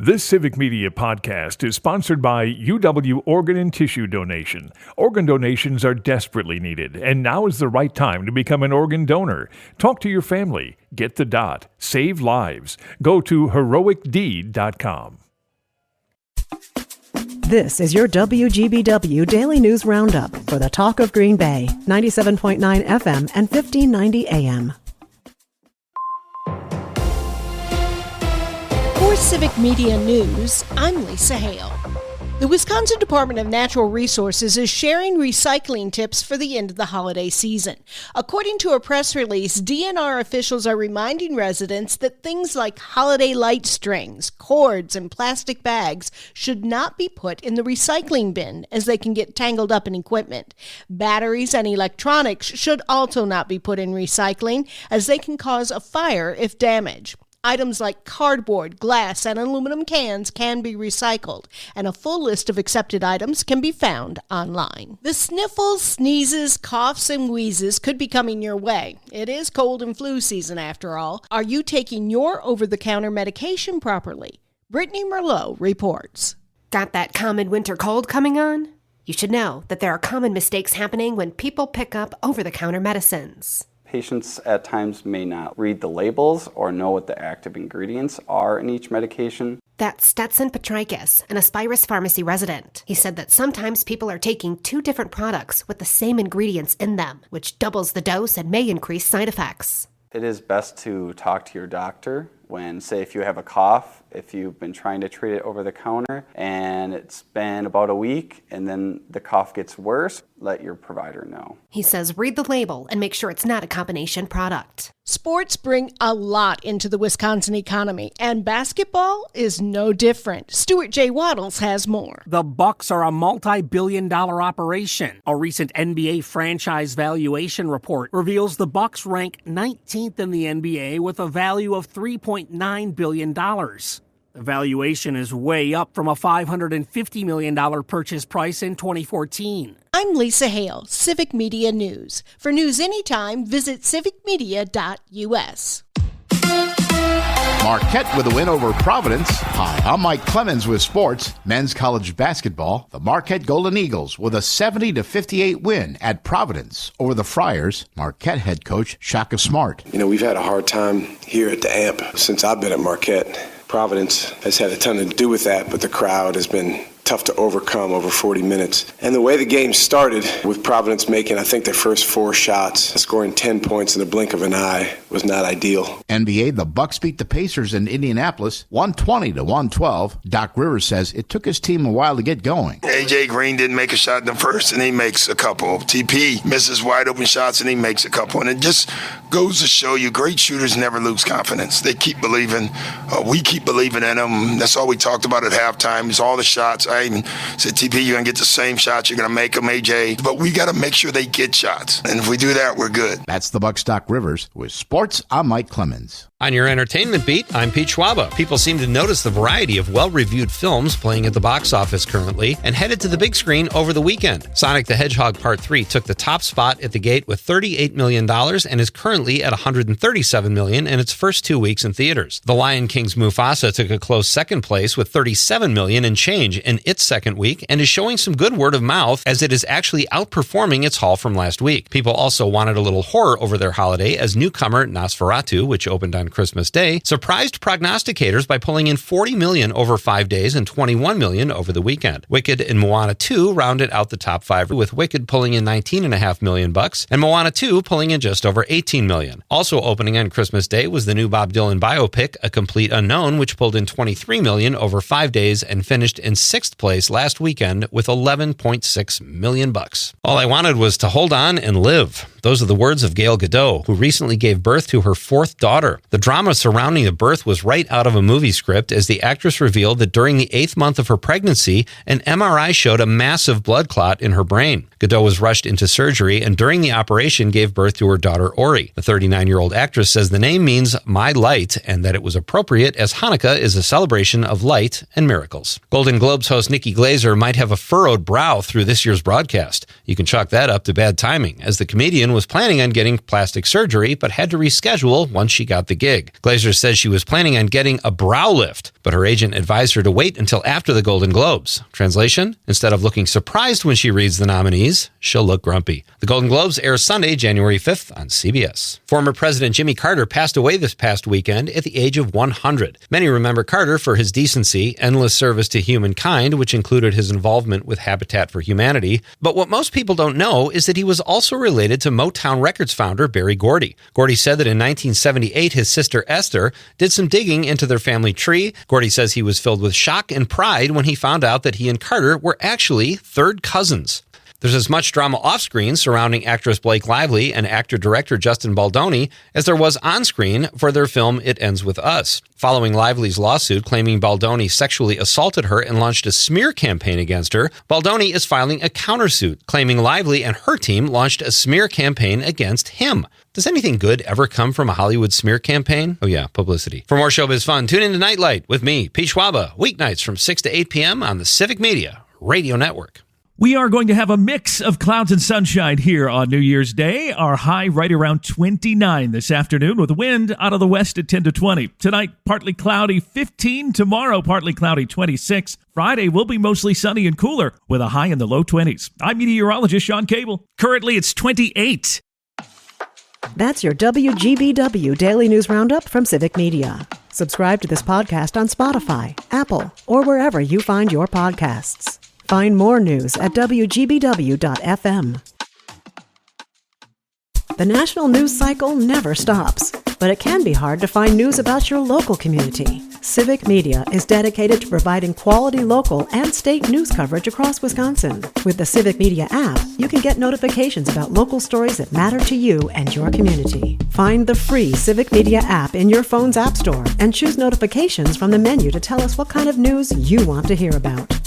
This Civic Media podcast is sponsored by UW Organ and Tissue Donation. Organ donations are desperately needed, and now is the right time to become an organ donor. Talk to your family. Get the dot. Save lives. Go to heroicdeed.com. This is your WGBW Daily News Roundup for the Talk of Green Bay, 97.9 FM and 1590 AM. For Civic Media News, I'm Lisa Hale. The Wisconsin Department of Natural Resources is sharing recycling tips for the end of the holiday season. According to a press release, DNR officials are reminding residents that things like holiday light strings, cords, and plastic bags should not be put in the recycling bin as they can get tangled up in equipment. Batteries and electronics should also not be put in recycling as they can cause a fire if damaged. Items like cardboard, glass, and aluminum cans can be recycled, and a full list of accepted items can be found online. The sniffles, sneezes, coughs, and wheezes could be coming your way. It is cold and flu season after all. Are you taking your over-the-counter medication properly? Brittany Merlot reports. Got that common winter cold coming on? You should know that there are common mistakes happening when people pick up over-the-counter medicines. Patients at times may not read the labels or know what the active ingredients are in each medication. That's Stetson Petrikis, an Aspirus Pharmacy resident. He said that sometimes people are taking two different products with the same ingredients in them, which doubles the dose and may increase side effects. It is best to talk to your doctor when, say, if you have a cough, if you've been trying to treat it over the counter and it's been about a week and then the cough gets worse, let your provider know. He says read the label and make sure it's not a combination product. Sports bring a lot into the Wisconsin economy, and basketball is no different. Stuart J. Waddles has more. The Bucks are a multi-billion-dollar operation. A recent NBA franchise valuation report reveals the Bucks rank 19th in the NBA with a value of $3.9 billion. The valuation is way up from a $550 million purchase price in 2014. I'm Lisa Hale, Civic Media News. For news anytime, visit civicmedia.us. Marquette with a win over Providence. Hi, I'm Mike Clemens with sports. Men's college basketball. The Marquette Golden Eagles with a 70-58 win at Providence over the Friars. Marquette head coach Shaka Smart. You know, we've had a hard time here at the AMP since I've been at Marquette. Providence has had a ton to do with that, but the crowd has been tough to overcome over 40 minutes. And the way the game started, with Providence making, I think, their first 4 shots, scoring 10 points in the blink of an eye, was not ideal. NBA, the Bucks beat the Pacers in Indianapolis, 120-112. Doc Rivers says it took his team a while to get going. A.J. Green didn't make a shot in the first, and he makes a couple. TP misses wide open shots, and he makes a couple. And it just goes to show you great shooters never lose confidence. They keep believing. We keep believing in them. That's all we talked about at halftime is all the shots. I even said, TP, you're going to get the same shots. You're going to make them, AJ. But we got to make sure they get shots. And if we do that, we're good. That's the Bucks' Doc Rivers. With sports, I'm Mike Clemens. On your entertainment beat, I'm Pete Schwaba. People seem to notice the variety of well-reviewed films playing at the box office currently and headed to the big screen over the weekend. Sonic the Hedgehog Part 3 took the top spot at the gate with $38 million and is currently at $137 million in its first 2 weeks in theaters. The Lion King's Mufasa took a close second place with $37 million and change in its second week and is showing some good word of mouth as it is actually outperforming its haul from last week. People also wanted a little horror over their holiday as newcomer Nosferatu, which opened on Christmas Day, surprised prognosticators by pulling in $40 million over 5 days and $21 million over the weekend. Wicked and Moana 2 rounded out the top 5, with Wicked pulling in $19.5 million and Moana 2 pulling in just over $18 million. Also opening on Christmas Day was the new Bob Dylan biopic, A Complete Unknown, which pulled in $23 million over 5 days and finished in 6th place last weekend with $11.6 million. All I wanted was to hold on and live. Those are the words of Gal Gadot, who recently gave birth to her 4th daughter. The drama surrounding the birth was right out of a movie script, as the actress revealed that during the 8th month of her pregnancy, an MRI showed a massive blood clot in her brain. Gadot was rushed into surgery and during the operation gave birth to her daughter Ori. The 39-year-old actress says the name means My Light and that it was appropriate as Hanukkah is a celebration of light and miracles. Golden Globes host Nikki Glaser might have a furrowed brow through this year's broadcast. You can chalk that up to bad timing, as the comedian Wisconsin was planning on getting plastic surgery, but had to reschedule once she got the gig. Glazer says she was planning on getting a brow lift, but her agent advised her to wait until after the Golden Globes. Translation? Instead of looking surprised when she reads the nominees, she'll look grumpy. The Golden Globes air Sunday, January 5th on CBS. Former President Jimmy Carter passed away this past weekend at the age of 100. Many remember Carter for his decency, endless service to humankind, which included his involvement with Habitat for Humanity. But what most people don't know is that he was also related to Motown Records founder Berry Gordy. Gordy said that in 1978, his sister Esther did some digging into their family tree. Gordy says he was filled with shock and pride when he found out that he and Carter were actually third cousins. There's as much drama off-screen surrounding actress Blake Lively and actor-director Justin Baldoni as there was on-screen for their film It Ends With Us. Following Lively's lawsuit claiming Baldoni sexually assaulted her and launched a smear campaign against her, Baldoni is filing a countersuit claiming Lively and her team launched a smear campaign against him. Does anything good ever come from a Hollywood smear campaign? Oh yeah, publicity. For more showbiz fun, tune in to Nightlight with me, Pete Schwaba, weeknights from 6 to 8 p.m. on the Civic Media Radio Network. We are going to have a mix of clouds and sunshine here on New Year's Day. Our high right around 29 this afternoon with wind out of the west at 10 to 20. Tonight, partly cloudy 15. Tomorrow, partly cloudy 26. Friday will be mostly sunny and cooler with a high in the low 20s. I'm meteorologist Sean Cable. Currently, it's 28. That's your WGBW Daily News Roundup from Civic Media. Subscribe to this podcast on Spotify, Apple, or wherever you find your podcasts. Find more news at WGBW.FM. The national news cycle never stops, but it can be hard to find news about your local community. Civic Media is dedicated to providing quality local and state news coverage across Wisconsin. With the Civic Media app, you can get notifications about local stories that matter to you and your community. Find the free Civic Media app in your phone's app store and choose notifications from the menu to tell us what kind of news you want to hear about.